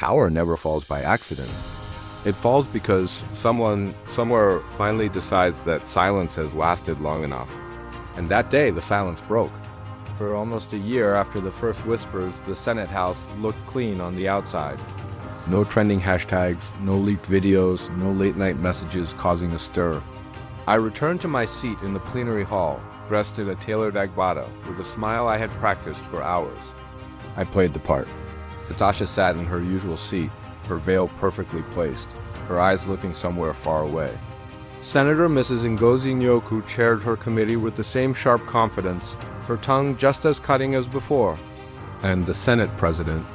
power never falls by accident. It falls because someone somewhere finally decides that silence has lasted long enough. And that day, the silence broke. For almost a year after the first whispers, the Senate House looked clean on the outside. No trending hashtags, no leaked videos, no late-night messages causing a stir. I returned to my seat in the plenary hall, dressed in a tailored agbada, with a smile I had practiced for hours. I played the part. Katasha sat in her usual seat, her veil perfectly placed, her eyes looking somewhere far away. Senator Mrs. Ngozi Nyoku chaired her committee with the same sharp confidence, her tongue just as cutting as before. And the Senate President,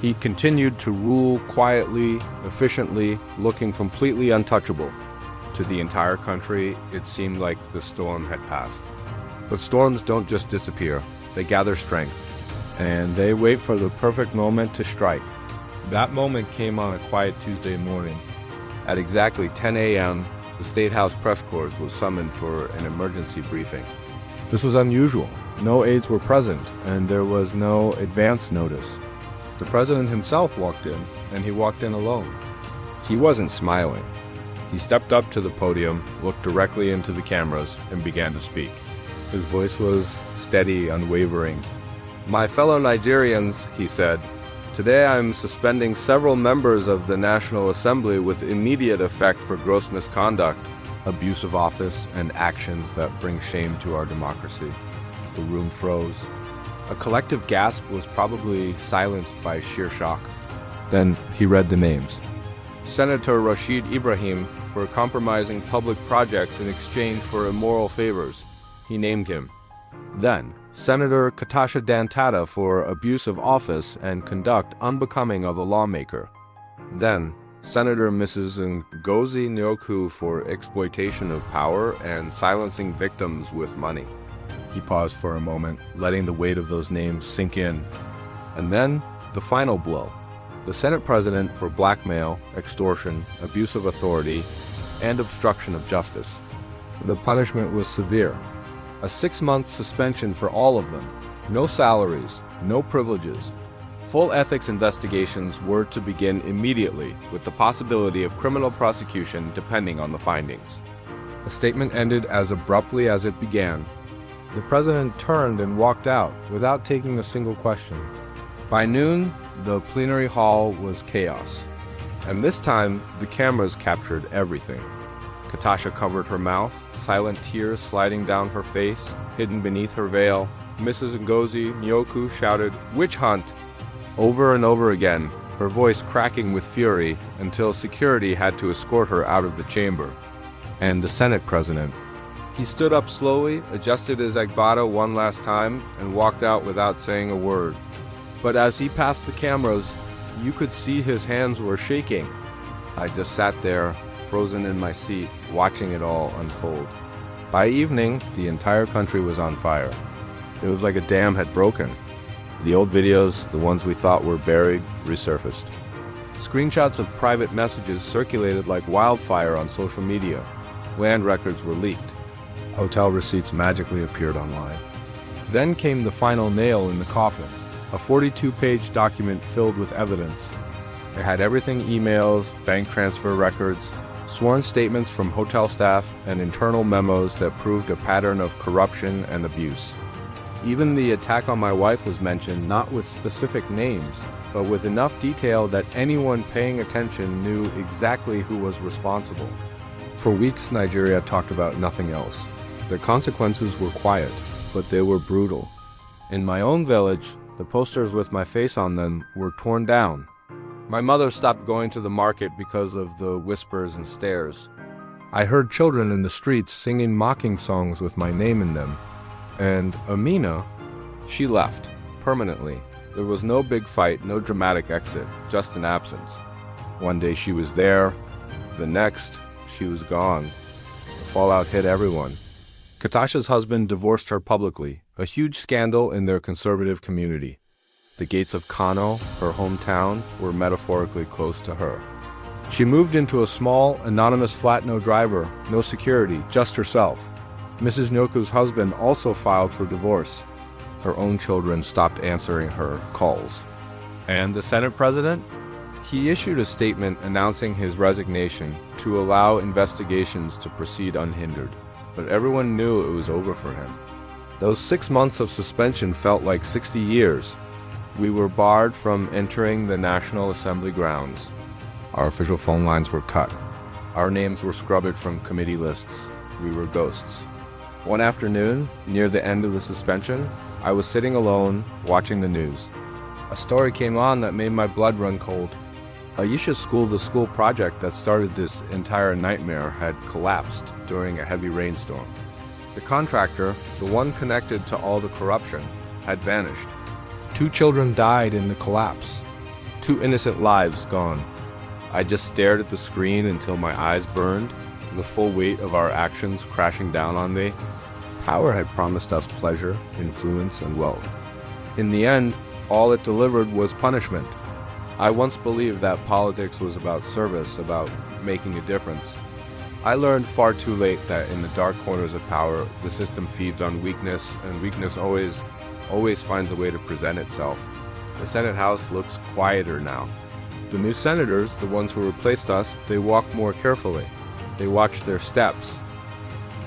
he continued to rule quietly, efficiently, looking completely untouchable. To the entire country, it seemed like the storm had passed. But storms don't just disappear, they gather strength, and they wait for the perfect moment to strike. That moment came on a quiet Tuesday morning. At exactly 10 a.m., the State House press corps was summoned for an emergency briefing. This was unusual. No aides were present, and there was no advance notice. The president himself walked in, and he walked in alone. He wasn't smiling. He stepped up to the podium, looked directly into the cameras, and began to speak. His voice was steady, unwavering. "My fellow Nigerians," he said, "today I am suspending several members of the National Assembly with immediate effect for gross misconduct, abuse of office, and actions that bring shame to our democracy." The room froze. A collective gasp was probably silenced by sheer shock. Then he read the names. Senator Rashid Ibrahim for compromising public projects in exchange for immoral favors. He named him. Then, Senator Katasha Dantata for abuse of office and conduct unbecoming of a lawmaker. Then, Senator Mrs. Ngozi Nyoku for exploitation of power and silencing victims with money. He paused for a moment, letting the weight of those names sink in. And then, the final blow. The Senate President for blackmail, extortion, abuse of authority, and obstruction of justice. The punishment was severe. A 6-month suspension for all of them. No salaries, no privileges. Full ethics investigations were to begin immediately, with the possibility of criminal prosecution depending on the findings. The statement ended as abruptly as it began. The president turned and walked out without taking a single question. By noon, the plenary hall was chaos. And this time, the cameras captured everything. Katasha covered her mouth, silent tears sliding down her face, hidden beneath her veil. Mrs. Ngozi Nyoku shouted, "Witch hunt!" over and over again, her voice cracking with fury until security had to escort her out of the chamber. And the Senate President. He stood up slowly, adjusted his agbada one last time, and walked out without saying a word. But as he passed the cameras, you could see his hands were shaking. I just sat there, frozen in my seat, watching it all unfold. By evening, the entire country was on fire. It was like a dam had broken. The old videos, the ones we thought were buried, resurfaced. Screenshots of private messages circulated like wildfire on social media. Land records were leaked. Hotel receipts magically appeared online. Then came the final nail in the coffin, a 42-page document filled with evidence. It had everything: emails, bank transfer records, sworn statements from hotel staff, and internal memos that proved a pattern of corruption and abuse. Even the attack on my wife was mentioned, not with specific names, but with enough detail that anyone paying attention knew exactly who was responsible. For weeks, Nigeria talked about nothing else. The consequences were quiet, but they were brutal. In my own village, the posters with my face on them were torn down. My mother stopped going to the market because of the whispers and stares. I heard children in the streets singing mocking songs with my name in them. And Amina, she left, permanently. There was no big fight, no dramatic exit, just an absence. One day she was there, the next, she was gone. The fallout hit everyone. Katasha's husband divorced her publicly, a huge scandal in their conservative community. The gates of Kano, her hometown, were metaphorically close to her. She moved into a small, anonymous flat, no driver, no security, just herself. Mrs. Nyoku's husband also filed for divorce. Her own children stopped answering her calls. And the Senate President? He issued a statement announcing his resignation to allow investigations to proceed unhindered, but everyone knew it was over for him. Those 6 months of suspension felt like 60 years. We were barred from entering the National Assembly grounds. Our official phone lines were cut. Our names were scrubbed from committee lists. We were ghosts. One afternoon, near the end of the suspension, I was sitting alone, watching the news. A story came on that made my blood run cold. Aisha's school, the school project that started this entire nightmare, had collapsed during a heavy rainstorm. The contractor, the one connected to all the corruption, had vanished. 2 children died in the collapse. 2 innocent lives gone. I just stared at the screen until my eyes burned, the full weight of our actions crashing down on me. Power had promised us pleasure, influence, and wealth. In the end, all it delivered was punishment. I once believed that politics was about service, about making a difference. I learned far too late that in the dark corners of power, the system feeds on weakness, and weakness always finds a way to present itself. The Senate House looks quieter now. The new senators, the ones who replaced us, they walk more carefully. They watch their steps.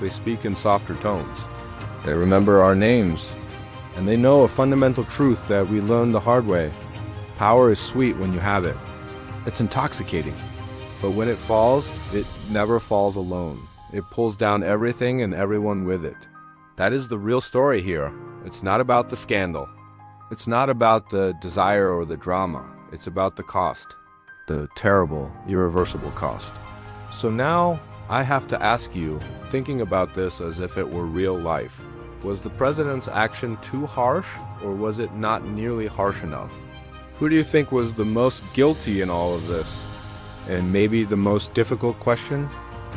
They speak in softer tones. They remember our names, and they know a fundamental truth that we learned the hard way. Power is sweet when you have it. It's intoxicating. But when it falls, it never falls alone. It pulls down everything and everyone with it. That is the real story here. It's not about the scandal. It's not about the desire or the drama. It's about the cost. The terrible, irreversible cost. So now, I have to ask you, thinking about this as if it were real life, was the president's action too harsh, or was it not nearly harsh enough? Who do you think was the most guilty in all of this? And maybe the most difficult question,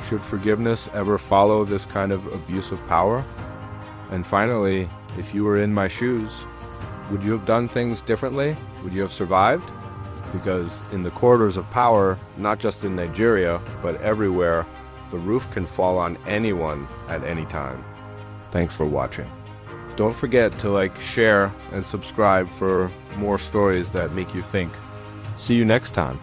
should forgiveness ever follow this kind of abuse of power? And finally, if you were in my shoes, would you have done things differently? Would you have survived? Because in the corridors of power, not just in Nigeria, but everywhere, the roof can fall on anyone at any time. Thanks for watching. Don't forget to like, share, and subscribe for more stories that make you think. See you next time.